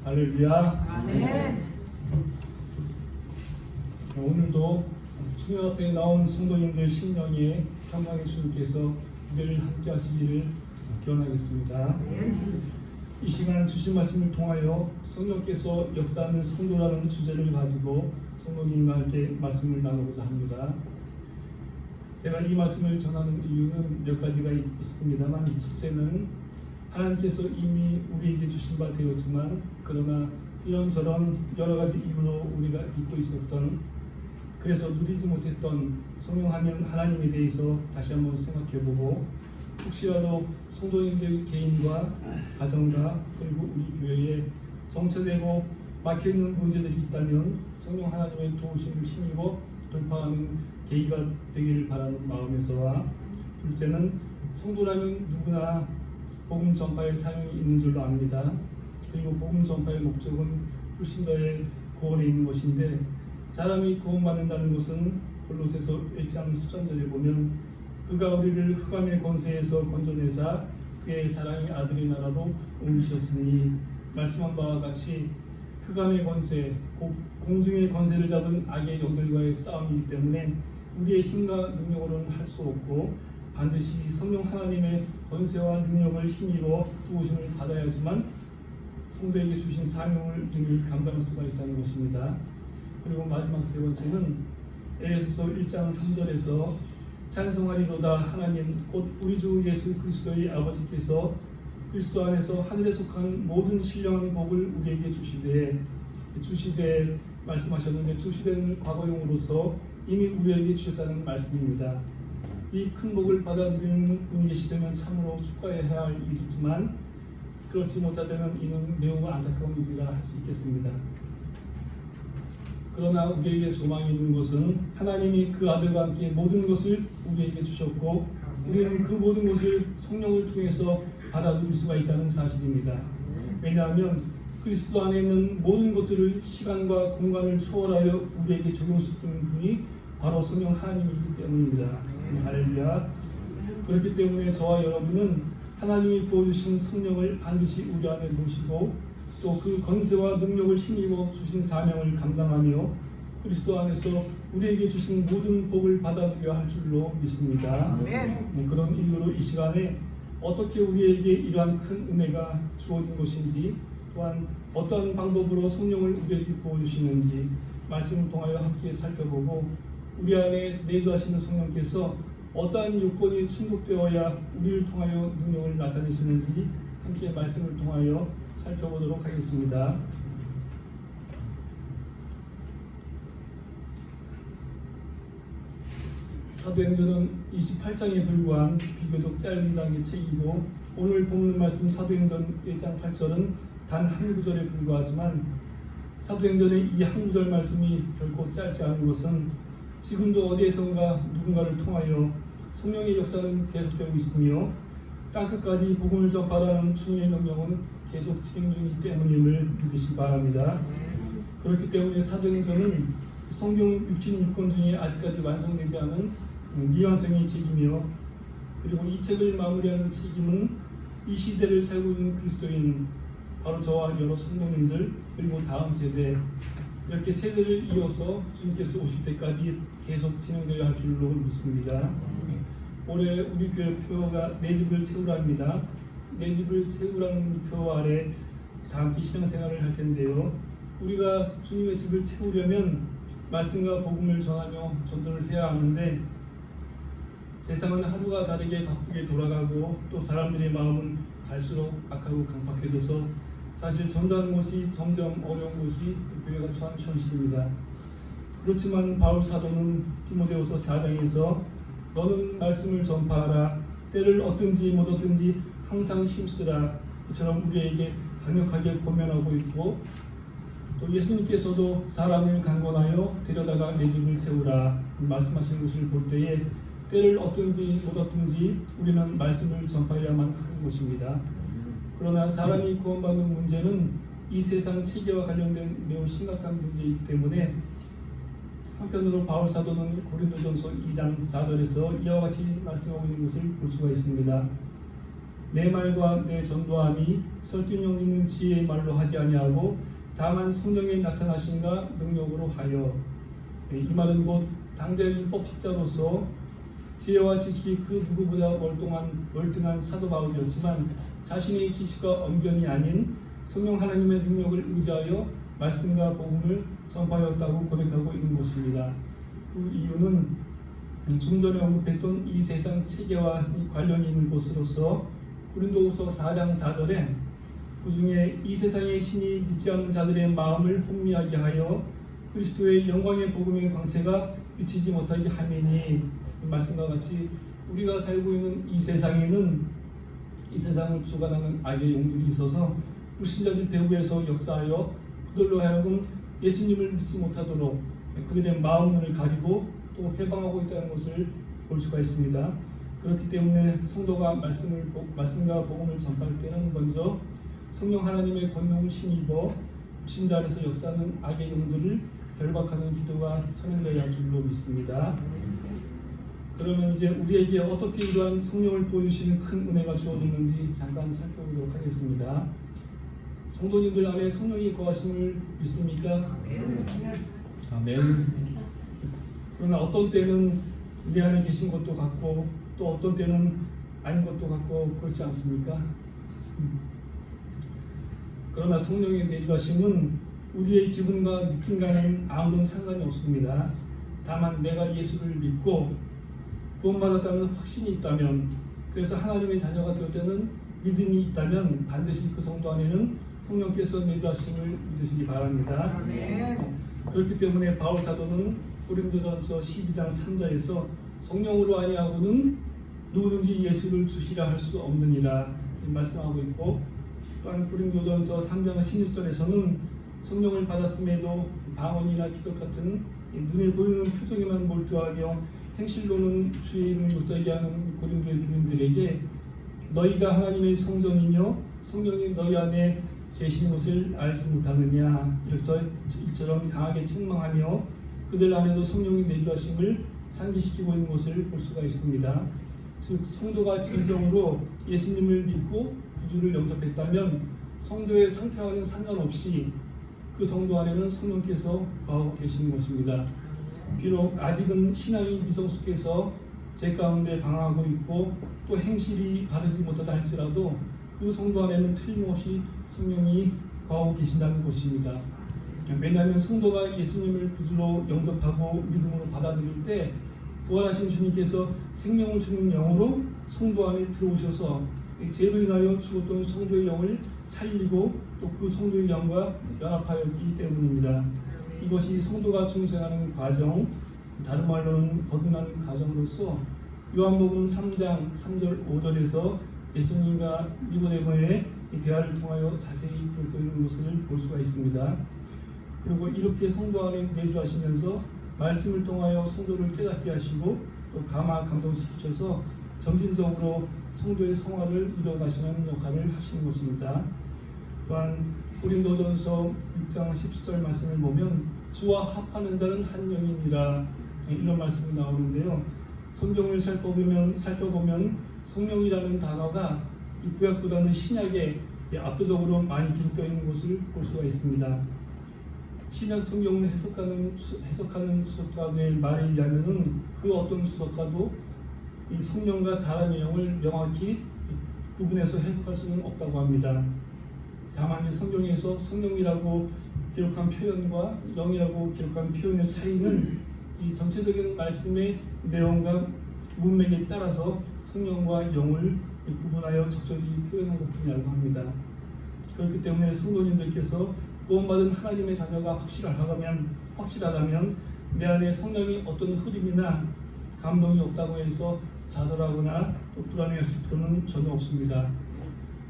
할렐루야. 아멘. 오늘도 주님 앞에 나온 성도님들 심령에 평강의 주님께서 늘 함께 하시기를 기원하겠습니다. 이 시간 주신 말씀을 통하여 성령께서 역사하는 성도라는 주제를 가지고 성도님과 함께 말씀을 나누고자 합니다. 제가 이 말씀을 전하는 이유는 몇 가지가 있습니다만, 첫째는 하나님께서 이미 우리에게 주신 바 되었지만 그러나 이런저런 여러 가지 이유로 우리가 잊고 있었던, 그래서 누리지 못했던 성령 하나님에 대해서 다시 한번 생각해보고, 혹시라도 성도님들 개인과 가정과 그리고 우리 교회에 정체되고 막혀있는 문제들이 있다면 성령 하나님의 도우심을 힘입어 돌파하는 계기가 되기를 바라는 마음에서와, 둘째는 성도라면 누구나 복음 전파의 사명이 있는 줄로 압니다. 그리고 복음 전파의 목적은 불신자의 구원에 있는 것인데, 사람이 구원받는다는 것은 골로새서 1장 13절에 보면 그가 우리를 흑암의 권세에서 건져내사 그의 사랑의 아들의 나라로 옮기셨으니 말씀한 바와 같이 흑암의 권세, 곧 공중의 권세를 잡은 악의 영들과의 싸움이기 때문에 우리의 힘과 능력으로는 할 수 없고 반드시 성령 하나님의 권세와 능력을 힘입어 도우심을 받아야지만 성도에게 주신 사명을 능히 감당할 수가 있다는 것입니다. 그리고 마지막 세 번째는 에베소서 1장 3절에서 찬송하리로다 하나님 곧 우리 주 예수 그리스도의 아버지께서 그리스도 안에서 하늘에 속한 모든 신령한 복을 우리에게 주시되 말씀하셨는데, 주시되는 과거용으로서 이미 우리에게 주셨다는 말씀입니다. 이 큰 복을 받아들이는 분이 계시다면 참으로 축하해야 할 일이지만 그렇지 못하다면 이는 매우 안타까운 일이라 할 수 있겠습니다. 그러나 우리에게 소망이 있는 것은 하나님이 그 아들과 함께 모든 것을 우리에게 주셨고 우리는 그 모든 것을 성령을 통해서 받아들일 수가 있다는 사실입니다. 왜냐하면 그리스도 안에 있는 모든 것들을 시간과 공간을 초월하여 우리에게 적용시키는 분이 바로 성령 하나님이기 때문입니다. 할렐루야. 그렇기 때문에 저와 여러분은 하나님이 부어주신 성령을 반드시 우리 안에 모시고 또 그 권세와 능력을 힘입어 주신 사명을 감당하며 그리스도 안에서 우리에게 주신 모든 복을 받아들여야 할 줄로 믿습니다. 그런 이유로 이 시간에 어떻게 우리에게 이러한 큰 은혜가 주어진 것인지, 또한 어떠한 방법으로 성령을 우리에게 부어주시는지 말씀을 통하여 함께 살펴보고, 우리 안에 내주하시는 성령께서 어떠한 요건이 충족되어야 우리를 통하여 능력을 나타내시는지 함께 말씀을 통하여 살펴보도록 하겠습니다. 사도행전은 28장에 불과한 비교적 짧은 장의 책이고, 오늘 보는 말씀 사도행전 1장 8절은 단 한 구절에 불과하지만 사도행전의 이 한 구절 말씀이 결코 짧지 않은 것은 지금도 어디에선가 누군가를 통하여 성령의 역사는 계속되고 있으며 땅끝까지 복음을 전파라는 주님의 명령은 계속 진행 중이기 때문임을 믿으시기 바랍니다. 그렇기 때문에 사도행전은 성경 66권 중에 아직까지 완성되지 않은 미완성의 책이며, 그리고 이 책을 마무리하는 책임은 이 시대를 살고 있는 그리스도인 바로 저와 여러 성도님들 그리고 다음 세대, 이렇게 세대를 이어서 주님께서 오실 때까지 계속 진행되어야 할 줄로 믿습니다. 올해 우리 교회 표어가 내 집을 채우라입니다. 내 집을 채우라는 표 아래 다 함께 신앙생활을 할 텐데요. 우리가 주님의 집을 채우려면 말씀과 복음을 전하며 전도를 해야 하는데, 세상은 하루가 다르게 바쁘게 돌아가고 또 사람들의 마음은 갈수록 악하고 강팍해져서 사실 전도하는 것이 점점 어려운 것이 교회가 처한 현실입니다. 그렇지만 바울 사도는 디모데후서 4장에서 너는 말씀을 전파하라, 때를 얻든지 못 얻든지 항상 힘쓰라, 이처럼 우리에게 강력하게 권면하고 있고, 또 예수님께서도 사람을 강권하여 데려다가 내 집을 채우라 말씀하시는 것을 볼 때에 때를 얻든지 못 얻든지 우리는 말씀을 전파해야만 하는 것입니다. 그러나 사람이 구원받는 문제는 이 세상 체계와 관련된 매우 심각한 문제이기 때문에 한편으로 바울 사도는 고린도전서 2장 4절에서 이와 같이 말씀하고 있는 것을 볼 수가 있습니다. 내 말과 내 전도함이 설득력 있는 지혜의 말로 하지 아니하고 다만 성령의 나타나심과 능력으로 하여. 이 말은 곧 당대 율법학자로서 지혜와 지식이 그 누구보다 월등한 사도 바울이었지만 자신의 지식과 언변이 아닌 성령 하나님의 능력을 의지하여 말씀과 복음을 전파하였다고 고백하고 있는 것입니다. 그 이유는 좀 전에 언급했던 이 세상 체계와 관련이 있는 곳으로서 고린도후서 4장 4절에 그 중에 이 세상의 신이 믿지 않는 자들의 마음을 혼미하게 하여 그리스도의 영광의 복음의 광채가 비치지 못하게 하매니, 말씀과 같이 우리가 살고 있는 이 세상에는 이 세상을 주관하는 악의 영들이 있어서 불신자들 배후에서 역사하여 그들로 하여금 예수님을 믿지 못하도록 그들의 마음을 가리고 또 해방하고 있다는 것을 볼 수가 있습니다. 그렇기 때문에 성도가 말씀과 복음을 전파할 때는 먼저 성령 하나님의 권능을 힘입어 불신자 안에서 역사하는 악의 영들을 결박하는 기도가 선행되어야 할 줄로 믿습니다. 그러면 이제 우리에게 어떻게 이러한 성령을 보여주시는 큰 은혜가 주어졌는지 잠깐 살펴보도록 하겠습니다. 성도님들 안에 성령이 거하심을 믿습니까? 아멘. 그러나 어떤 때는 우리 안에 계신 것도 같고 또 어떤 때는 아닌 것도 같고 그렇지 않습니까? 그러나 성령의 내주하심은 우리의 기분과 느낌과는 아무런 상관이 없습니다. 다만 내가 예수를 믿고 구원받았다는 확신이 있다면, 그래서 하나님의 자녀가 될 때는 믿음이 있다면 반드시 그 성도 안에는 성령께서 내주하심을 믿으시기 바랍니다. 그렇기 때문에 바울 사도는 고린도전서 12장 3절에서 성령으로 아니하고는 누구든지 예수를 주시라 할 수 없느니라 말씀하고 있고, 또한 고린도전서 3장 16절에서는 성령을 받았음에도 방언이나 기적 같은 눈에 보이는 표정에만 몰두하며 행실로는 주의 이름을 못되게 하는 고린도의 교인들에게 너희가 하나님의 성전이며 성령이 너희 안에 계신 것을 알지 못하느냐, 이처럼 강하게 책망하며 그들 안에도 성령이 내주하심을 상기시키고 있는 것을 볼 수가 있습니다. 즉 성도가 진정으로 예수님을 믿고 구주를 영접했다면 성도의 상태와는 상관없이 그 성도 안에는 성령께서 거하고 계시는 것입니다. 비록 아직은 신앙이 미성숙해서 제 가운데 방황하고 있고 또 행실이 바르지 못하다 할지라도 그 성도 안에는 틀림없이 성령이 거하고 계신다는 것입니다. 왜냐하면 성도가 예수님을 구주로 영접하고 믿음으로 받아들일 때 부활하신 주님께서 생명을 주는 영으로 성도 안에 들어오셔서 죄로 인하여 죽었던 성도의 영을 살리고 또 그 성도의 영과 연합하였기 때문입니다. 이것이 성도가 중생하는 과정, 다른 말로는 거듭나는 과정으로서 요한복음 3장 3절 5절에서 예수님과 니고데모의 대화를 통하여 자세히 기록되어 있는 것을 볼 수가 있습니다. 그리고 이렇게 성도 안에 내주하시면서 말씀을 통하여 성도를 깨닫게 하시고 또 감동시키셔서 점진적으로 성도의 성화를 이뤄가시는 역할을 하시는 것입니다. 또한 고린도전서 6장 17절 말씀을 보면 주와 합하는 자는 한 영이니라 이런 말씀이 나오는데요. 성경을 살펴보면 성령이라는 단어가 이 구약보다는 신약에 압도적으로 많이 기록되어 있는 것을 볼 수가 있습니다. 신약 성경을 해석하는 수석가들의 말에 의하면은 그 어떤 수석가도 이 성령과 사람의 영을 명확히 구분해서 해석할 수는 없다고 합니다. 다만 이 성경에서 성령이라고 기록한 표현과 영이라고 기록한 표현의 차이는 이 전체적인 말씀의 내용과 문맥에 따라서 성령과 영을 구분하여 적절히 표현한 것뿐이라고 합니다. 그렇기 때문에 성도님들께서 구원받은 하나님의 자녀가 확실하다면 내 안에 성령이 어떤 흐름이나 감동이 없다고 해서 좌절하거나 또 불안해하실 필요는 전혀 없습니다.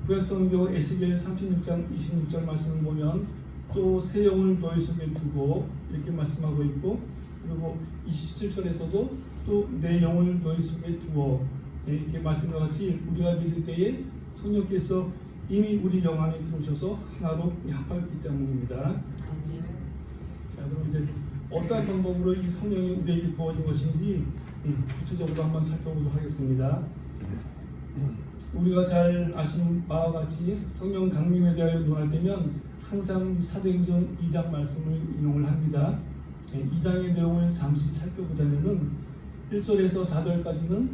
구약성경 에스겔 36장 26절 말씀을 보면 또 새 영을 너희 속에 두고 이렇게 말씀하고 있고, 그리고 27절에서도 또 내 영을 너희 속에 두어 이렇게 말씀과 같이 우리가 믿을 때에 성령께서 이미 우리 영 안에 들어오셔서 하나로 합하였기 때문입니다. 자, 그럼 이제 어떠한 방법으로 이 성령이 우리에게 부어진 것인지 구체적으로 한번 살펴보도록 하겠습니다. 우리가 잘 아시는 바와 같이 성령 강림에 대하여 논할 때면 항상 사도행전 2장 말씀을 인용을 합니다. 2장의 내용을 잠시 살펴보자면은 1절에서 4절까지는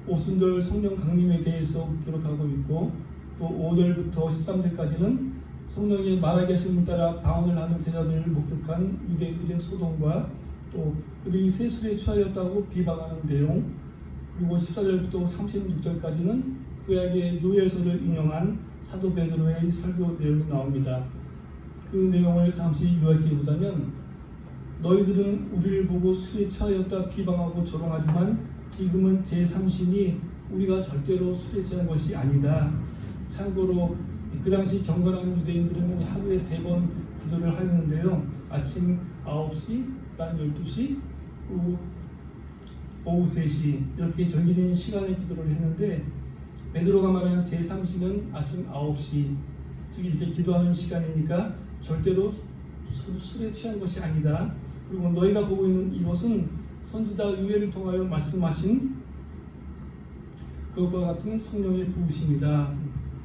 오순절 성령 강림에 대해서 기록하고 있고, 또 5절부터 13절까지는 성령이 말하게 하심을 따라 방언을 하는 제자들을 목격한 유대인들의 소동과 또 그들이 세술에 취하였다고 비방하는 내용, 그리고 14절부터 36절까지는 구약의 요엘서를 인용한 사도 베드로의 설교 내용이 나옵니다. 그 내용을 잠시 요약해 보자면, 너희들은 우리를 보고 술에 취하였다 비방하고 조롱하지만 지금은 제3신이 우리가 절대로 술에 취한 것이 아니다. 참고로 그 당시 경건한 유대인들은 하루에 3번 기도를 하였는데요. 아침 9시, 낮 12시, 그리고 오후 3시 이렇게 정해진 시간에 기도를 했는데, 베드로가 말하는 제3시는 아침 9시, 즉 이렇게 기도하는 시간이니까 절대로 술에 취한 것이 아니다. 그리고 너희가 보고 있는 이것은 선지자 요엘을 통하여 말씀하신 그것과 같은 성령의 부으심이다.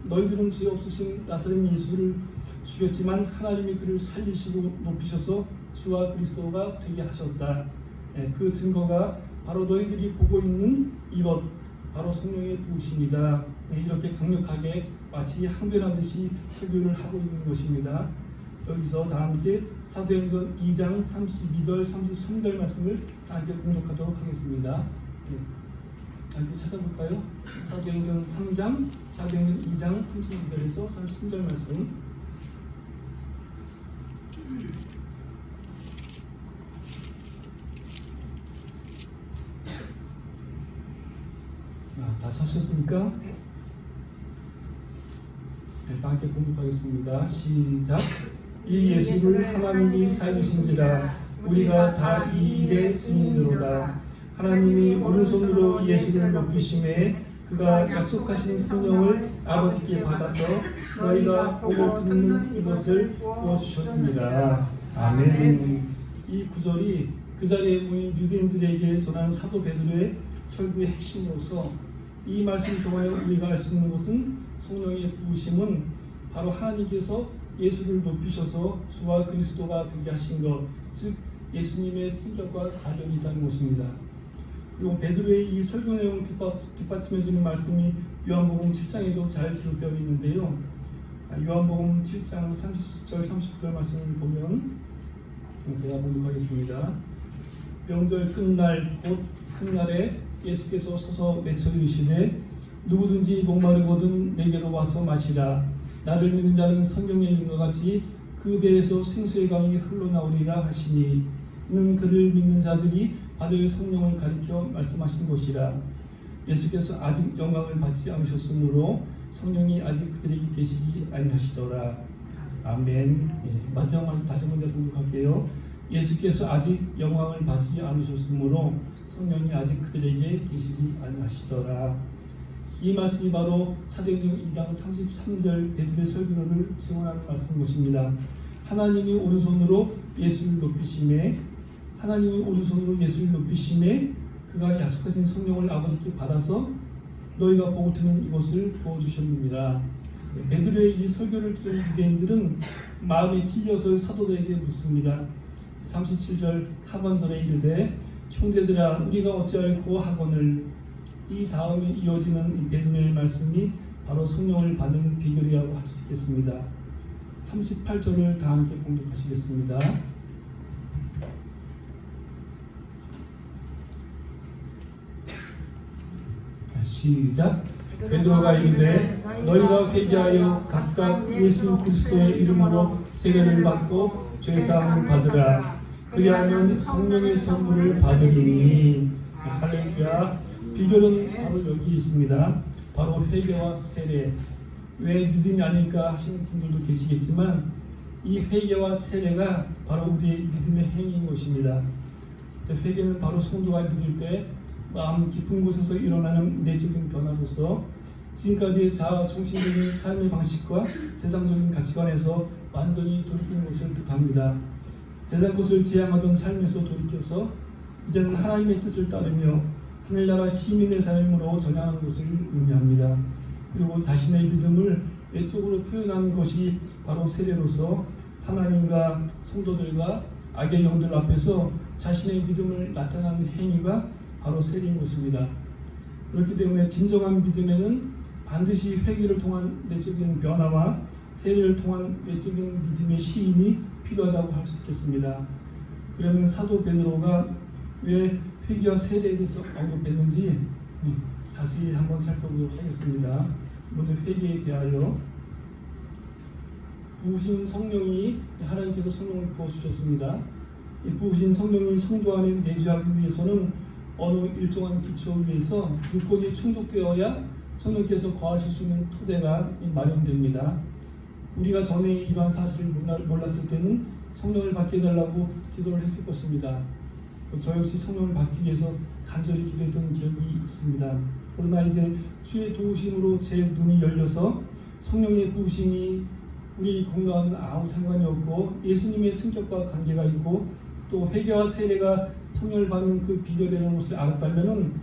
너희들은 죄 없으신 나사렛 예수를 죽였지만 하나님이 그를 살리시고 높이셔서 주와 그리스도가 되게 하셨다. 그 증거가 바로 너희들이 보고 있는 이것, 바로 성령의 부으심이다. 이렇게 강력하게 마치 항변하듯이 설교를 하고 있는 것입니다. 여기서 다 함께 사도행전 2장 32절 33절 말씀을 함께 공독하도록 하겠습니다. 함께 찾아볼까요? 사도행전 3장, 사도행전 2장 32절에서 33절 말씀. 다 찾으셨습니까? 네, 다 함께 공독하겠습니다. 시작. 이 예수를 하나님이 살리신지라 우리가 다 이 일의 증인으로다. 하나님이 오른손으로 예수를 높이심에 그가 약속하신 성령을 아버지께 받아서 너희가 보고 듣는 이것을 부어주셨느니라. 아멘. 이 구절이 그 자리에 모인 유대인들에게 전하는 사도 베드로의 설교의 핵심으로서, 이 말씀을 통하여 우리가 알 수 있는 것은 성령의 부으심은 바로 하나님께서 예수를 높이셔서 주와 그리스도가 되게 하신 것, 즉 예수님의 승격과 관련이 있다는 것입니다. 그리고 베드로의 이 설교 내용 뒷받침해주는 말씀이 요한복음 7장에도 잘 기록되어 있는데요. 요한복음 7장 30절 39절 말씀을 보면 제가 봉독하겠습니다. 명절 끝날 곧 큰날에 예수께서 서서 외쳐 이르시되 누구든지 목마르거든 내게로 와서 마시라. 나를 믿는 자는 성경에 있는 것 같이 그 배에서 생수의 강이 흘러나오리라 하시니, 이는 그를 믿는 자들이 받을 성령을 가리켜 말씀하신 것이라. 예수께서 아직 영광을 받지 않으셨으므로 성령이 아직 그들에게 계시지 아니하시더라. 아멘. 마지막 말씀 다시 한번 공독할게요. 예수께서 아직 영광을 받지 않으셨으므로 성령이 아직 그들에게 계시지 아니하시더라. 이 말씀이 바로 사도행전 2장 33절 베드로의 설교를 증언하는 말씀인 것입니다. 하나님이 오른손으로 예수를 높이심에, 하나님이 오른손으로 예수를 높이심에 그가 약속하신 성령을 아버지께 받아서 너희가 보고 듣는 이것을 부어주셨느니라. 베드로의 이 설교를 들은 유대인들은 마음에 찔려서 사도들에게 묻습니다. 37절 하반절에 이르되 형제들아 우리가 어찌할꼬 하거늘. 이 다음에 이어지는 베드로의 말씀이 바로 성령을 받는 비결이라고 할 수 있겠습니다. 38절을 다 함께 공독하시겠습니다. 시작. 베드로가 이르되 너희가 회개하여 각각 예수 그리스도의 이름으로 세례를 받고 죄사함을 받으라. 그리하면 성령의 선물을 받으리니. 할렐루야. 비결은 바로 여기 있습니다. 바로 회개와 세례. 왜 믿음이 아닐까 하시는 분들도 계시겠지만, 이 회개와 세례가 바로 우리의 믿음의 행위인 것입니다. 회개는 바로 성도가 믿을 때 마음 깊은 곳에서 일어나는 내적인 변화로서 지금까지의 자아 중심적인 삶의 방식과 세상적인 가치관에서 완전히 돌이키는 것을 뜻합니다. 세상 것을 지향하던 삶에서 돌이켜서 이제는 하나님의 뜻을 따르며 하늘나라 시민의 삶으로 전향하는 것을 의미합니다. 그리고 자신의 믿음을 외적으로 표현하는 것이 바로 세례로서 하나님과 성도들과 악의 영들 앞에서 자신의 믿음을 나타내는 행위가 바로 세례인 것입니다. 그렇기 때문에 진정한 믿음에는 반드시 회개를 통한 내적인 변화와 세례를 통한 외적인 믿음의 시인이 필요하다고 할 수 있겠습니다. 그러면 사도 베드로가 왜 회개와 세례에 대해서 언급했는지 자세히 한번 살펴보도록 하겠습니다. 먼저 회개에 대하여 부으신 성령이 하나님께서 성령을 부어주셨습니다. 이 부으신 성령이 성도 안에 내주하기 위해서는 어느 일정한 기초 위에서 요건이 충족되어야 성령께서 거하실 수 있는 토대가 마련됩니다. 우리가 전에 이러한 사실을 몰랐을 때는 성령을 받게 해달라고 기도를 했을 것입니다. 저 역시 성령을 받기 위해서 간절히 기도했던 기억이 있습니다. 그러나 이제 주의 도우심으로 제 눈이 열려서 성령의 부으심이 우리 공로와는 아무 상관이 없고 예수님의 성격과 관계가 있고 또 회개와 세례가 성령을 받는 그 비결이라는 것을 알았다면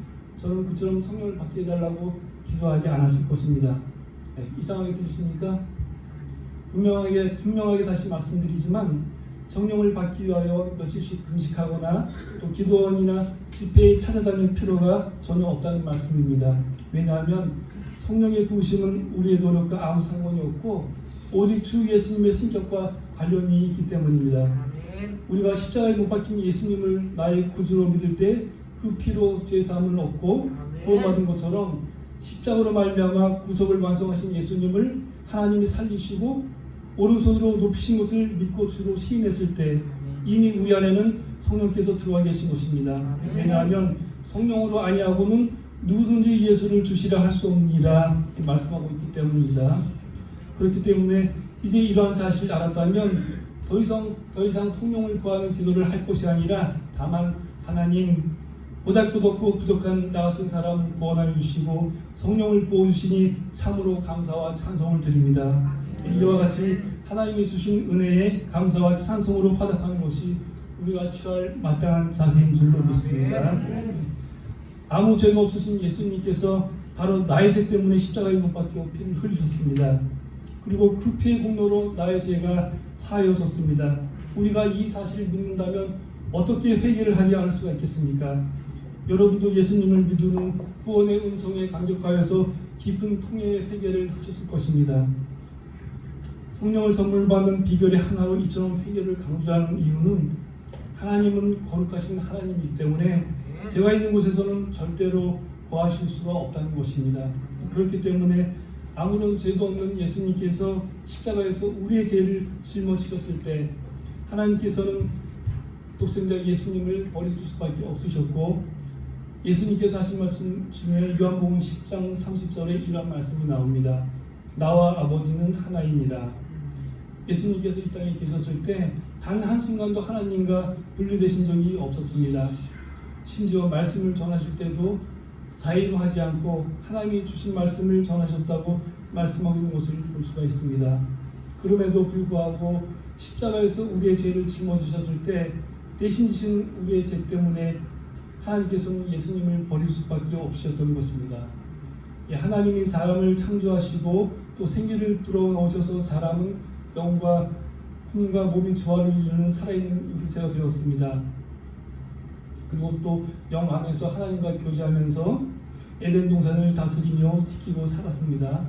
저는 그처럼 성령을 받게 해달라고 기도하지 않았을 것입니다. 네, 이상하게 들으십니까? 분명하게 다시 말씀드리지만 성령을 받기 위하여 며칠씩 금식하거나 또 기도원이나 집회에 찾아다닐 필요가 전혀 없다는 말씀입니다. 왜냐하면 성령의 부으심은 우리의 노력과 아무 상관이 없고 오직 주 예수님의 성격과 관련이 있기 때문입니다. 우리가 십자가에 못 박힌 예수님을 나의 구주로 믿을 때 그 피로 죄사함을 얻고 구원받은 것처럼 십자가로 말미암아 구속을 완성하신 예수님을 하나님이 살리시고 오른손으로 높이신 것을 믿고 주로 시인했을 때 이미 우리 안에는 성령께서 들어와 계신 것입니다. 왜냐하면 성령으로 아니하고는 누구든지 예수를 주시라 할 수 없느니라 말씀하고 있기 때문입니다. 그렇기 때문에 이제 이러한 사실을 알았다면 더 이상 성령을 구하는 기도를 할 것이 아니라 다만 하나님 보잘것없고 부족한 나 같은 사람을 구원하여 주시고 성령을 부어주시니 참으로 감사와 찬송을 드립니다. 이와 같이 하나님이 주신 은혜에 감사와 찬송으로 화답하는 것이 우리가 취할 마땅한 자세인 줄로 믿습니다. 아무 죄가 없으신 예수님께서 바로 나의 죄 때문에 십자가에 못 박혀 피를 흘리셨습니다. 그리고 그 피의 공로로 나의 죄가 사하여졌습니다. 우리가 이 사실을 믿는다면 어떻게 회개를 하지 않을 수가 있겠습니까? 여러분도 예수님을 믿은 후 구원의 음성에 감격하여서 깊은 통해의 회개를 하셨을 것입니다. 성령을 선물 받는 비결의 하나로 이처럼 회개를 강조하는 이유는 하나님은 거룩하신 하나님이기 때문에 죄가 있는 곳에서는 절대로 거하실 수가 없다는 것입니다. 그렇기 때문에 아무런 죄도 없는 예수님께서 십자가에서 우리의 죄를 짊어지셨을 때 하나님께서는 독생자 예수님을 버리실 수밖에 없으셨고 예수님께서 하신 말씀 중에 요한복음 10장 30절에 이런 말씀이 나옵니다. 나와 아버지는 하나이니라. 예수님께서 이 땅에 계셨을 때 단 한순간도 하나님과 분리되신 적이 없었습니다. 심지어 말씀을 전하실 때도 사의로 하지 않고 하나님이 주신 말씀을 전하셨다고 말씀하고 있는 것을 볼 수가 있습니다. 그럼에도 불구하고 십자가에서 우리의 죄를 짊어지셨을 때 대신 지신 우리의 죄 때문에 하나님께서는 예수님을 버릴 수밖에 없으셨던 것입니다. 하나님이 사람을 창조하시고 또 생기를 불어넣으셔서 사람은 영과 혼과 몸이 조화를 이루는 살아있는 육체가 되었습니다. 그리고 또 영 안에서 하나님과 교제하면서 에덴 동산을 다스리며 지키고 살았습니다.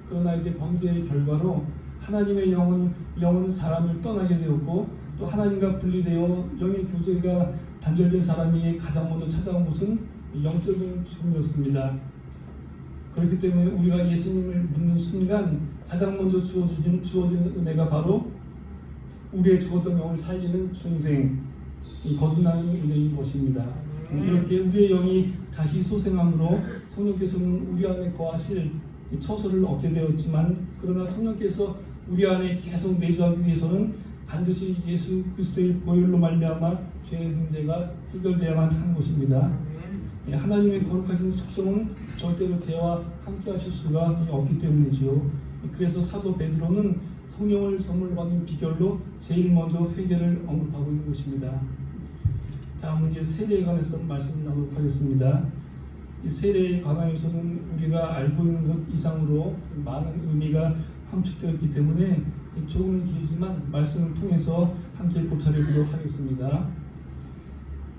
그러나 이제 범죄의 결과로 하나님의 영은 사람을 떠나게 되었고 또 하나님과 분리되어 영의 교제가 단절된 사람이 가장 먼저 찾아온 것은 영적인 죽음이었습니다. 그렇기 때문에 우리가 예수님을 믿는 순간 가장 먼저 주어지는 은혜가 바로 우리의 죽었던 영을 살리는 중생, 거듭나는 은혜인 것입니다. 이렇게 우리의 영이 다시 소생함으로 성령께서는 우리 안에 거하실 처소를 얻게 되었지만 그러나 성령께서 우리 안에 계속 내주하기 위해서는 반드시 예수 그리스도의 보혈로 말미암아 죄의 문제가 해결되어야만 하는 것입니다. 하나님의 거룩하신 속성은 절대로 죄와 함께 하실 수가 없기 때문이지요. 그래서 사도 베드로는 성령을 선물 받는 비결로 제일 먼저 회개를 언급하고 있는 것입니다. 다음은 이제 세례에 관해서 말씀을 나누도록 하겠습니다. 이 세례에 관하여서는 우리가 알고 있는 것 이상으로 많은 의미가 함축되었기 때문에 조금 길지만 말씀을 통해서 함께 고찰해보도록 하겠습니다.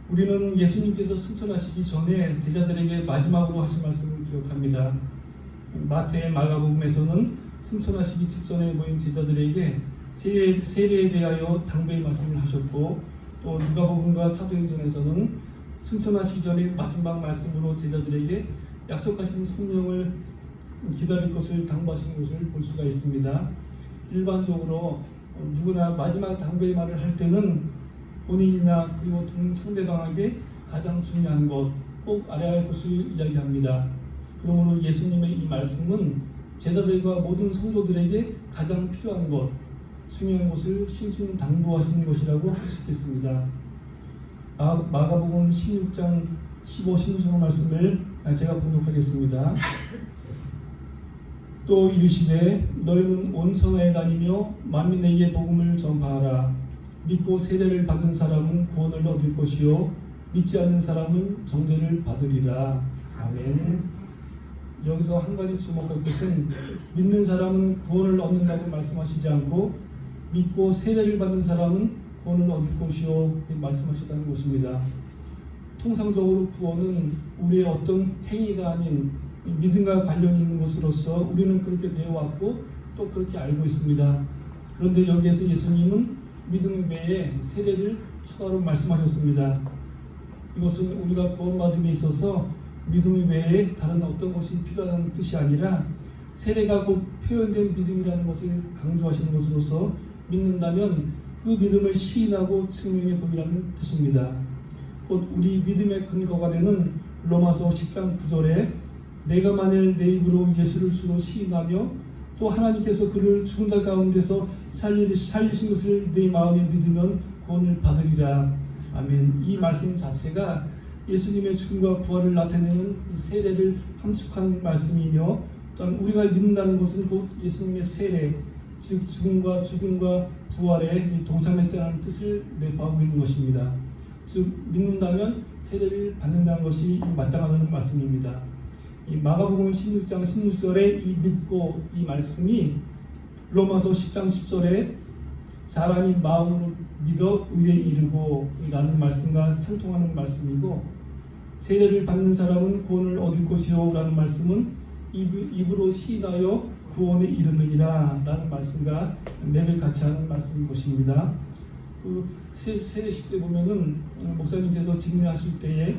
우리는 예수님께서 승천하시기 전에 제자들에게 마지막으로 하신 말씀을 기억합니다. 마태, 마가복음에서는 승천하시기 직전에 모인 제자들에게 세례에 대하여 당부의 말씀을 하셨고, 또 누가복음과 사도행전에서는 승천하시기 전에 마지막 말씀으로 제자들에게 약속하신 성령을 기다릴 것을 당부하시는 것을 볼 수가 있습니다. 일반적으로 누구나 마지막 당부의 말을 할 때는 본인이나 그리고 듣는 상대방에게 가장 중요한 것, 꼭 알아야 할 것을 이야기합니다. 그러므로 예수님의 이 말씀은 제자들과 모든 성도들에게 가장 필요한 것, 중요한 것을 신신당부하시는 것이라고 할 수 있겠습니다. 마가복음 16장 15, 16절 말씀을 제가 봉독하겠습니다. 또 이르시되 너희는 온 성회에 다니며 만민에게 복음을 전파하라. 믿고 세례를 받는 사람은 구원을 얻을 것이요 믿지 않는 사람은 정죄를 받으리라. 아멘. 여기서 한 가지 주목할 것은 믿는 사람은 구원을 얻는다고 말씀하시지 않고 믿고 세례를 받는 사람은 구원을 얻을 것이요 말씀하셨다는 것입니다. 통상적으로 구원은 우리의 어떤 행위가 아닌 믿음과 관련이 있는 것으로서 우리는 그렇게 배워왔고 또 그렇게 알고 있습니다. 그런데 여기에서 예수님은 믿음 외에 세례를 추가로 말씀하셨습니다. 이것은 우리가 구원받음에 있어서 믿음 외에 다른 어떤 것이 필요하다는 뜻이 아니라 세례가 곧 표현된 믿음이라는 것을 강조하시는 것으로서 믿는다면 그 믿음을 시인하고 증명해 보이라는 뜻입니다. 곧 우리 믿음의 근거가 되는 로마서 10장 9절에 내가 만일 내 입으로 예수를 주로 시인하며 또 하나님께서 그를 죽은 자 가운데서 살리신 것을 내 마음에 믿으면 구원을 받으리라. 아멘. 이 말씀 자체가 예수님의 죽음과 부활을 나타내는 세례를 함축한 말씀이며, 또한 우리가 믿는다는 것은 곧 예수님의 세례, 즉 죽음과 부활의 동참했다는 뜻을 내포하고 있는 것입니다. 즉 믿는다면 세례를 받는다는 것이 마땅하다는 말씀입니다. 이 마가복음 16장 16절에 이 믿고 이 말씀이 로마서 10장 10절에 사람이 마음으로 믿어 의에 이르고 라는 말씀과 상통하는 말씀이고, 세례를 받는 사람은 구원을 얻을 것이요 라는 말씀은 입으로 시인하여 구원에 이르느니라 라는 말씀과 맥을 같이 하는 말씀인 것입니다. 그 세례식 때 보면은 목사님께서 직례하실 때에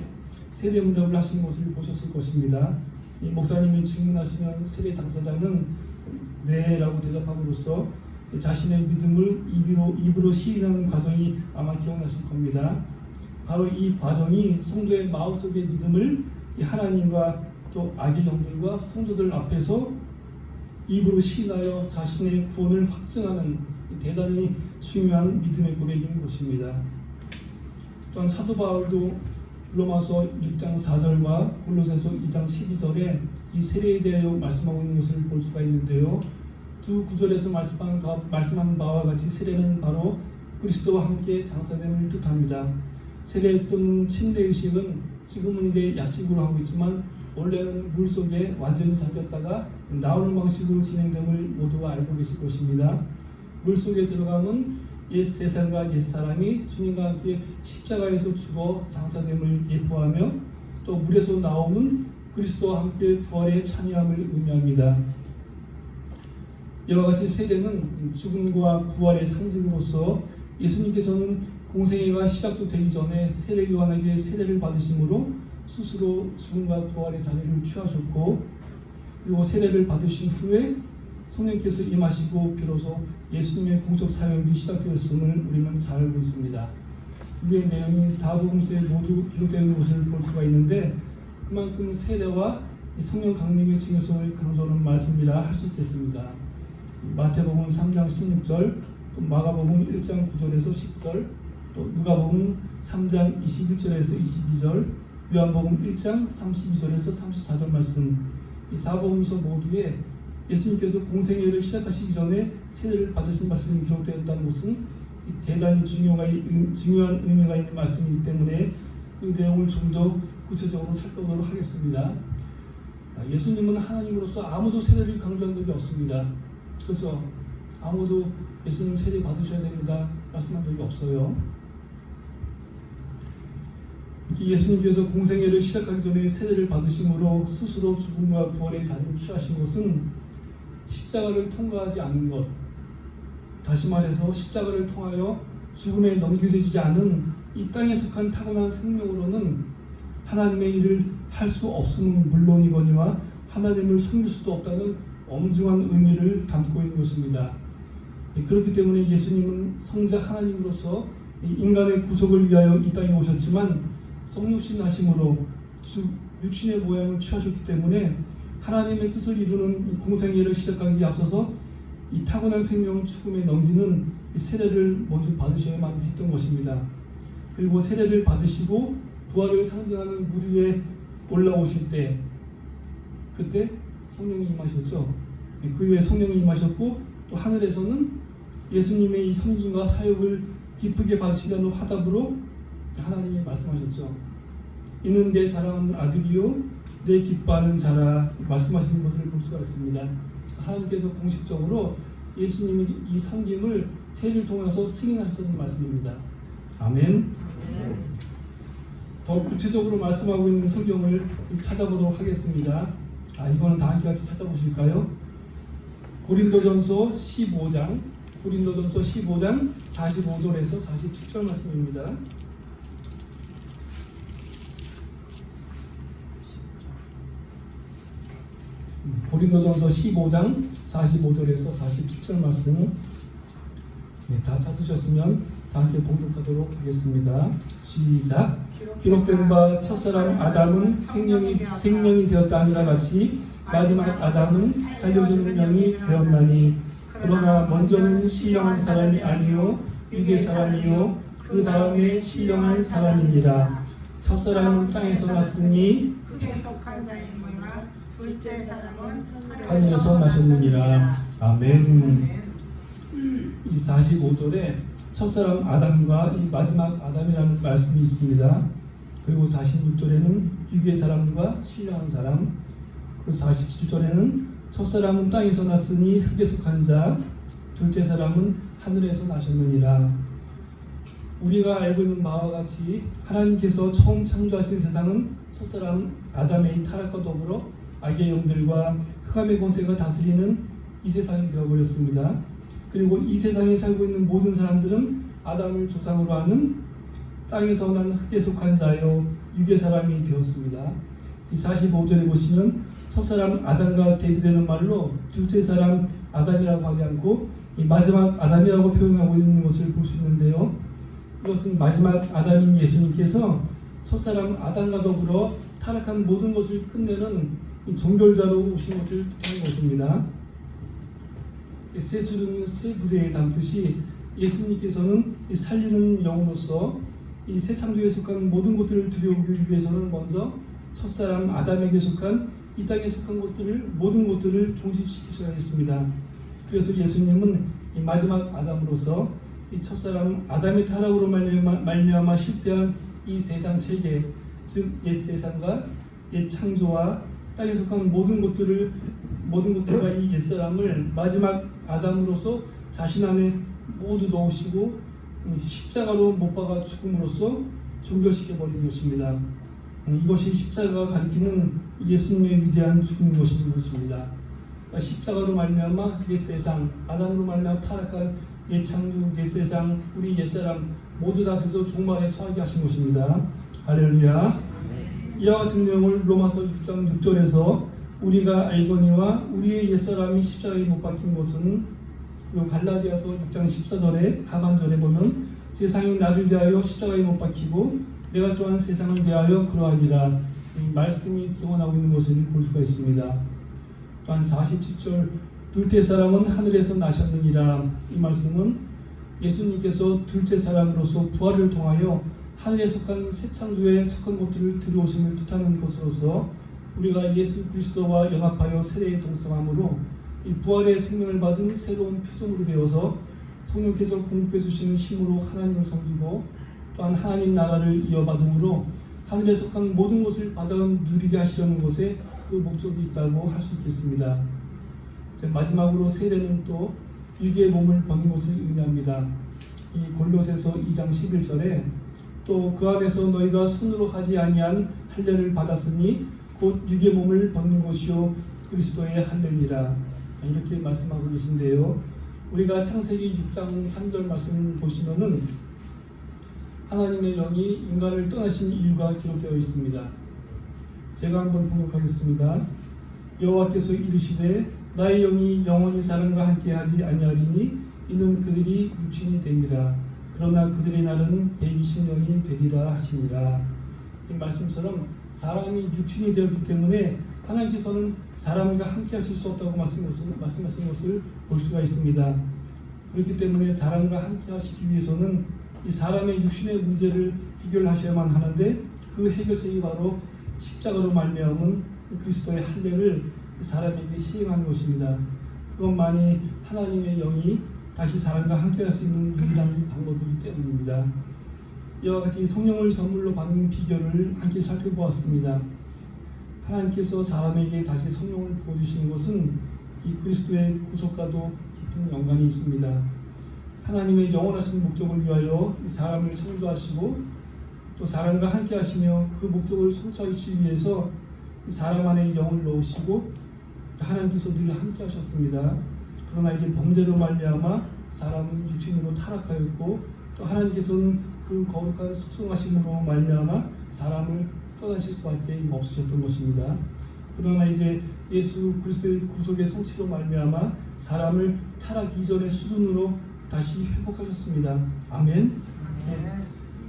세례 응답을 하시는 것을 보셨을 것입니다. 이 목사님이 질문하시면 세례 당사자는 네라고 대답함으로써 자신의 믿음을 입으로 시인하는 과정이 아마 기억나실 겁니다. 바로 이 과정이 성도의 마음속의 믿음을 하나님과 또 악의 영들과 성도들 앞에서 입으로 시인하여 자신의 구원을 확증하는 대단히 중요한 믿음의 고백인 것입니다. 또한 사도 바울도 로마서 6장 4절과 골로새서 2장 12절에 이 세례에 대하여 말씀하고 있는 것을 볼 수가 있는데요. 두 구절에서 말씀한 바와 같이 세례는 바로 그리스도와 함께 장사됨을 뜻합니다. 세례 또는 침례의식은 지금은 이제 약식으로 하고 있지만 원래는 물속에 완전히 잠겼다가 나오는 방식으로 진행됨을 모두가 알고 계실 것입니다. 물속에 들어가면 옛 세상과 옛 사람이 주님과 함께 십자가에서 죽어 장사됨을 예포하며, 또 물에서 나오면 그리스도와 함께 부활에 참여함을 의미합니다. 이와 같이 세례는 죽음과 부활의 상징으로서 예수님께서는 공생애가 시작도 되기 전에 세례 요한에게 세례를 받으심으로 스스로 죽음과 부활의 자리를 취하셨고, 그리고 세례를 받으신 후에 성령께서 임하시고 비로소 예수님의 공적 사역이 시작되었음을 우리는 잘 알고 있습니다. 이의 내용이 사복음서에 모두 기록되어 있는 것을 볼 수가 있는데, 그만큼 세례와 성령 강림의 중요성을 강조하는 말씀이라 할 수 있겠습니다. 마태복음 3장 16절, 또 마가복음 1장 9절에서 10절, 또 누가복음 3장 21절에서 22절, 요한복음 1장 32절에서 34절 말씀, 이 사복음서 모두에 예수님께서 공생애를 시작하시기 전에 세례를 받으신 말씀이 기록되었다는 것은 대단히 중요한 의미가 있는 말씀이기 때문에 그 내용을 좀 더 구체적으로 살펴보도록 하겠습니다. 예수님은 하나님으로서 아무도 세례를 강조한 적이 없습니다. 그렇죠? 아무도 예수님 세례 받으셔야 됩니다 말씀한 적이 없어요. 예수님께서 공생애를 시작하기 전에 세례를 받으심으로 스스로 죽음과 부활의 자리를 취하신 것은 십자가를 통과하지 않은 것, 다시 말해서 십자가를 통하여 죽음에 넘겨지지 않은 이 땅에 속한 타고난 생명으로는 하나님의 일을 할 수 없음은 물론이거니와 하나님을 섬길 수도 없다는 엄중한 의미를 담고 있는 것입니다. 그렇기 때문에 예수님은 성자 하나님으로서 인간의 구속을 위하여 이 땅에 오셨지만 성육신 하심으로 육신의 모양을 취하셨기 때문에 하나님의 뜻을 이루는 이 공생애를 시작하기에 앞서서 이 타고난 생명을 죽음에 넘기는 이 세례를 먼저 받으셔야만 했던 것입니다. 그리고 세례를 받으시고 부활을 상징하는 물 위에 올라오실 때 그때 성령이 임하셨죠. 그 위에 성령이 임하셨고 또 하늘에서는 예수님의 이 섬김과 사역을 기쁘게 받으시려는 화답으로 하나님이 말씀하셨죠. 이는 내 사랑하는 아들이요 내 기뻐하는 자라 말씀하시는 것을 볼 수가 있습니다. 하나님께서 공식적으로 예수님이 이 섬김을 세례를 통해서 승인하셨다는 말씀입니다. 아멘. 더 구체적으로 말씀하고 있는 성경을 찾아보도록 하겠습니다. 이거는 다 함께 같이 찾아보실까요? 고린도전서 15장 45절에서 47절 말씀입니다. 고린도전서 15장 45절에서 47절 말씀 다 찾으셨으면 다 함께 봉독하도록 하겠습니다. 시작. 기록된 바 첫사람 아담은 생명이 되었다 하니라 같이 마지막 아담은 살려주는 영이 되었나니 그러나 먼저는 신령한 사람이 아니요 육의 사람이요 그 다음에 신령한 사람이니라. 첫사람은 땅에서 났으니 흙에 속한 자이므라 둘째 사람은 하늘에서 나셨느니라. 아멘. 이 45절에 첫사람 아담과 이 마지막 아담이라는 말씀이 있습니다. 그리고 46절에는 육의 사람과 신령한 사람, 그리고 47절에는 첫사람은 땅에서 났으니 흙에 속한 자, 둘째 사람은 하늘에서 나셨느니라. 우리가 알고 있는 바와 같이 하나님께서 처음 창조하신 세상은 첫사람 아담의 타락과 더불어 악의 영들과 흑암의 권세가 다스리는 이 세상이 되어버렸습니다. 그리고 이 세상에 살고 있는 모든 사람들은 아담을 조상으로 하는 땅에서 난 흙에 속한 자여 육의 사람이 되었습니다. 이 45절에 보시면 첫사람 아담과 대비되는 말로 둘째 사람 아담이라고 하지 않고 이 마지막 아담이라고 표현하고 있는 것을 볼 수 있는데요. 이것은 마지막 아담인 예수님께서 첫사람 아담과 더불어 타락한 모든 것을 끝내는 이 종결자로 오신 것을 뜻하는 것입니다. 새 수는 새 부대에 담듯이 예수님께서는 이 살리는 영으로서 이 새 창조에 속한 모든 것들을 들여오기 위해서는 먼저 첫사람 아담에게 속한 이 땅에 속한 것들을 모든 것들을 종식시키셔야 했습니다. 그래서 예수님은 이 마지막 아담으로서 이 첫사람 아담의 타락으로 말미암아 실패한 이 세상 체계, 즉 옛 세상과 옛 창조와 땅에 속한 모든 것들과 이 옛사람을 마지막 아담으로서 자신 안에 모두 넣으시고 십자가로 못 박아 죽음으로써 종결시켜 버린 것입니다. 이것이 십자가가 가리키는 예수님의 위대한 죽음인 것입니다. 그러니까 십자가로 말미암아 옛 세상, 아담으로 말미암아 타락한 옛 창조, 옛 세상, 우리 옛사람 모두 다 그래서 종말에 처하게 하신 것입니다. 할렐루야. 이와 같은 내용을 로마서 6장 6절에서 우리가 알거니와 우리의 옛사람이 십자가에 못 박힌 것은, 그리고 갈라디아서 6장 14절에 하반절에 보면 세상이 나를 대하여 십자가에 못 박히고 내가 또한 세상을 대하여 그러하니라, 이 말씀이 증언하고 있는 것을 볼 수가 있습니다. 또한 47절 둘째 사람은 하늘에서 나셨느니라, 이 말씀은 예수님께서 둘째 사람으로서 부활을 통하여 하늘에 속한 새 창조에 속한 것들을 들여오심을 뜻하는 것으로서 우리가 예수 그리스도와 연합하여 세례에 동참함으로 이 부활의 생명을 받은 새로운 표정으로 되어서 성령께서 공급해 주시는 힘으로 하나님을 섬기고 또한 하나님 나라를 이어받음으로 하늘에 속한 모든 것을 받아온 누리게 하시려는 것에 그 목적이 있다고 할 수 있겠습니다. 마지막으로 세례는 또 육의 몸을 벗는 것을 의미합니다. 이 골로새서 2장 11절에 또 그 안에서 너희가 손으로 하지 아니한 할례를 받았으니 곧 육의 몸을 벗는 것이요 그리스도의 할례니라, 이렇게 말씀하고 계신데요. 우리가 창세기 6장 3절 말씀을 보시면은 하나님의 영이 인간을 떠나신 이유가 기록되어 있습니다. 제가 한번 번역하겠습니다. 여호와께서 이르시되 나의 영이 영원히 사람과 함께하지 아니하리니 이는 그들이 육신이 되니라. 그러나 그들의 날은 120년이 되리라 하시니라. 이 말씀처럼 사람이 육신이 되었기 때문에 하나님께서는 사람과 함께하실 수 없다고 말씀하신 것을 볼 수가 있습니다. 그렇기 때문에 사람과 함께하시기 위해서는 이 사람의 육신의 문제를 해결하셔야만 하는데 그 해결책이 바로 십자가로 말미암은 그리스도의 할례를 사람에게 시행하는 것입니다. 그것만이 하나님의 영이 다시 사람과 함께할 수 있는 유일한 방법이기 때문입니다. 이와 같이 성령을 선물로 받는 비결을 함께 살펴보았습니다. 하나님께서 사람에게 다시 성령을 부어주시는 것은 이 그리스도의 구속과도 깊은 연관이 있습니다. 하나님의 영원하신 목적을 위하여 사람을 창조하시고 또 사람과 함께 하시며 그 목적을 성취하시기 위해서 사람 안에 영을 넣으시고 하나님께서 늘 함께 하셨습니다. 그러나 이제 범죄로 말미암아 사람은 육신으로 타락하였고 또 하나님께서는 그 거룩한 속성하심으로 말미암아 사람을 떠나실 수밖에 없으셨던 것입니다. 그러나 이제 예수 그리스도의 구속의 성취로 말미암아 사람을 타락 이전의 수준으로 다시 회복하셨습니다. 아멘.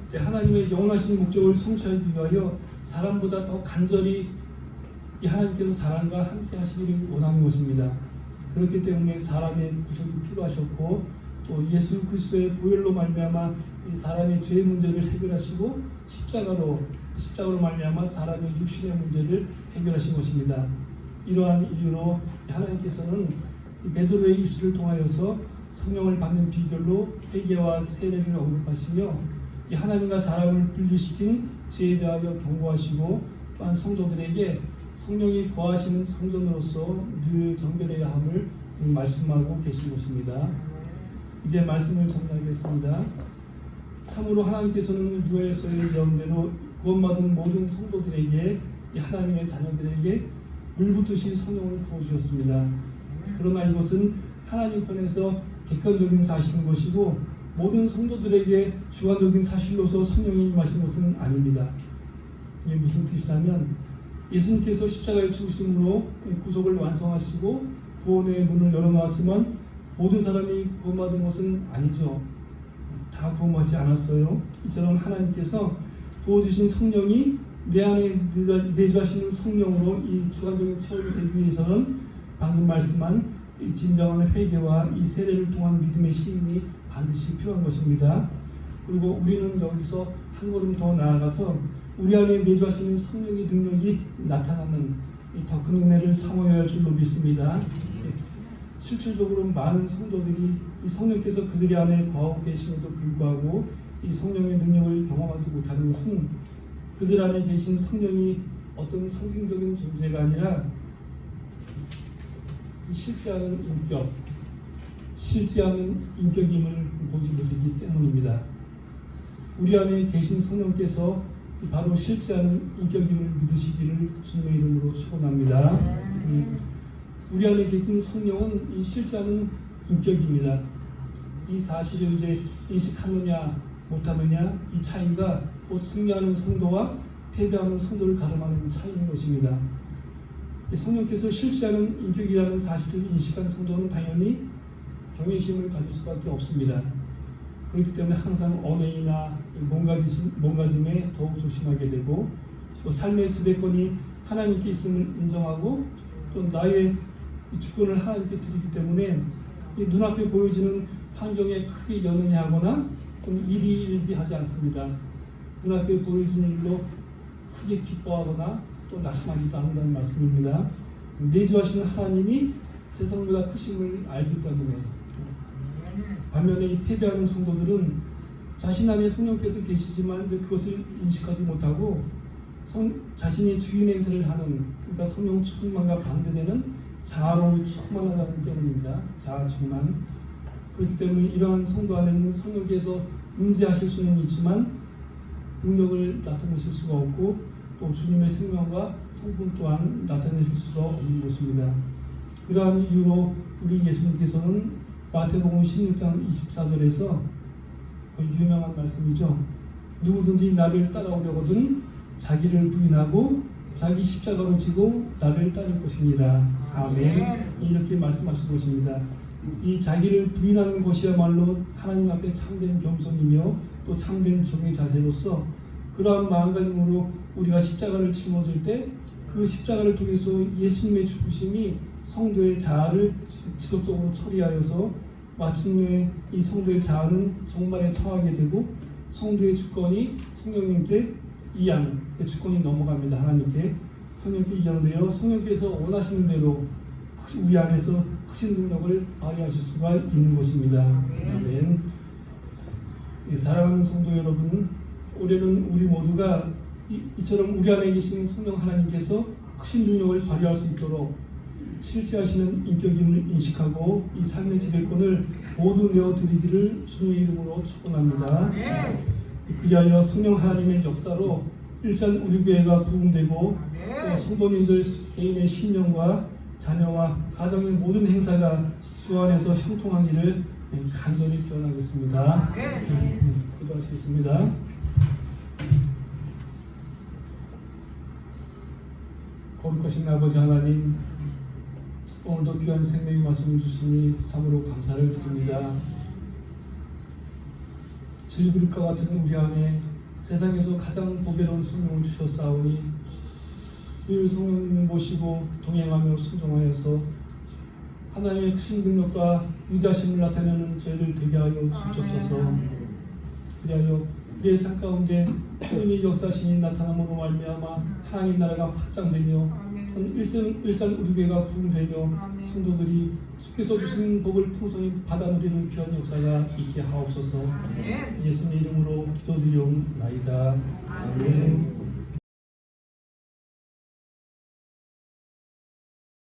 이제 하나님의 영원하신 목적을 성취하기 위하여 사람보다 더 간절히 이 하나님께서 사람과 함께 하시기를 원하는 것입니다. 그렇기 때문에 사람의 구속이 필요하셨고 또 예수 그리스도의 보혈로 말미암아 이 사람의 죄의 문제를 해결하시고 십자가로 말미암아 사람의 육신의 문제를 해결하신 것입니다. 이러한 이유로 하나님께서는 베드로의 입술을 통하여서 성령을 받는 비결로 회개와 세례를 언급하시며 이 하나님과 사람을 분리시킨 죄에 대하여 경고하시고 또한 성도들에게 성령이 거하시는 성전으로서 늘 정결해야 함을 말씀하고 계신 것입니다. 이제 말씀을 정리하겠습니다. 참으로 하나님께서는 유에서의 예언대로 구원받은 모든 성도들에게 이 하나님의 자녀들에게 물붓듯이 성령을 부어주셨습니다. 그러나 이것은 하나님 편에서 객관적인 사실인 것이고 모든 성도들에게 주관적인 사실로서 성령이 임하신 것은 아닙니다. 이게 무슨 뜻이냐면 예수님께서 십자가에 죽으심으로 구속을 완성하시고 구원의 문을 열어놓았지만 모든 사람이 구원받은 것은 아니죠. 다 구원받지 않았어요. 이처럼 하나님께서 부어주신 성령이 내 안에 내주하시는 성령으로 이 주관적인 체험이 되기 위해서는 방금 말씀한 이 진정한 회개와 이 세례를 통한 믿음의 시임이 반드시 필요한 것입니다. 그리고 우리는 여기서 한 걸음 더 나아가서 우리 안에 내주하시는 성령의 능력이 나타나는 더 큰 은혜를 사모해야 할 줄로 믿습니다. 실질적으로 많은 성도들이 이 성령께서 그들이 안에 거하고 계심에도 불구하고 이 성령의 능력을 경험하지 못하는 것은 그들 안에 계신 성령이 어떤 상징적인 존재가 아니라 실제하는 인격임을 보지 못하기 때문입니다. 우리 안에 계신 성령께서 바로 실제하는 인격임을 믿으시기를 주님의 이름으로 축원합니다. 우리 안에 계신 성령은 이 실제하는 인격입니다. 이 사실을 이제 인식하느냐 못하느냐 이 차이가 곧 승리하는 성도와 패배하는 성도를 가름하는 차이인 것입니다. 성령께서 실제하는 인격이라는 사실을 인식한 성도는 당연히 경외심을 가질 수밖에 없습니다. 그렇기 때문에 항상 언행이나 몸가짐에 더욱 조심하게 되고 또 삶의 지배권이 하나님께 있음을 인정하고 또 나의 주권을 하나님께 드리기 때문에 이 눈앞에 보여지는 환경에 크게 연연하거나 또는 일희일비하지 않습니다. 눈앞에 보여지는 일로 크게 기뻐하거나 또 낙심하지도 않는다는 말씀입니다. 내주하시는 하나님이 세상보다 크심을 알기 때문에 반면에 이 패배하는 성도들은 자신 안에 성령께서 계시지만 그것을 인식하지 못하고 자신이 주인 행세를 하는, 그러니까 성령 충만과 반대되는 자아로 충만하다는 때문입니다. 자아 충만. 그렇기 때문에 이러한 성도 안에는 성령께서 임재하실 수는 있지만 능력을 나타내실 수가 없고 또 주님의 생명과 성품 또한 나타내실 수가 없는 것입니다. 그러한 이유로 우리 예수님께서는 마태복음 16장 24절에서 유명한 말씀이죠. 누구든지 나를 따라오려거든 자기를 부인하고 자기 십자가로 지고 나를 따를 것이니라. 아멘. 이렇게 말씀하신 것입니다. 이 자기를 부인하는 것이야말로 하나님 앞에 참된 겸손이며 또 참된 종의 자세로서 그러한 마음가짐으로 우리가 십자가를 짊어질 때 그 십자가를 통해서 예수님의 죽으심이 성도의 자아를 지속적으로 처리하여서 마침내 이 성도의 자아는 정말에 처하게 되고 성도의 주권이 성령님께 이양, 주권이 넘어갑니다. 하나님께 성령께 이양되어 성령께서 원하시는 대로 우리 안에서 크신 능력을 발휘하실 수가 있는 것입니다. 아멘. 사랑하는 성도 여러분, 올해는 우리 모두가 이처럼 우리 안에 계신 성령 하나님께서 크신 능력을 발휘할 수 있도록 실제하시는 인격임을 인식하고 이 삶의 지배권을 모두 내어드리기를 주님의 이름으로 축원합니다. 그리하여 성령 하나님의 역사로 일단 우리 교회가 부흥되고 또 성도님들 개인의 신령과 자녀와 가정의 모든 행사가 주 안에서 형통하기를 간절히 기원하겠습니다. 기도하시겠습니다. 거룩하신 아버지 하나님, 오늘도 귀한 생명의 말씀을 주시니 참으로 감사를 드립니다. 질그릇과 같은 우리 안에 세상에서 가장 보배로운 성령을 주셨사오니 늘 성령님을 모시고 동행하며 순종하여서 하나님의 크신 능력과 위대하심을 나타내는 저희들 되게 하여 주옵소서. 그리하여 우리의 삶 가운데 주님의 역사신이 나타남으로 말미암아 하나님 나라가 확장되며 일산 우리 교회가 부흥되며 성도들이 주께서 주신 복을 풍성히 받아 누리는 귀한 역사가 있게 하옵소서. 예수님 이름으로 기도드리옵나이다. 아멘.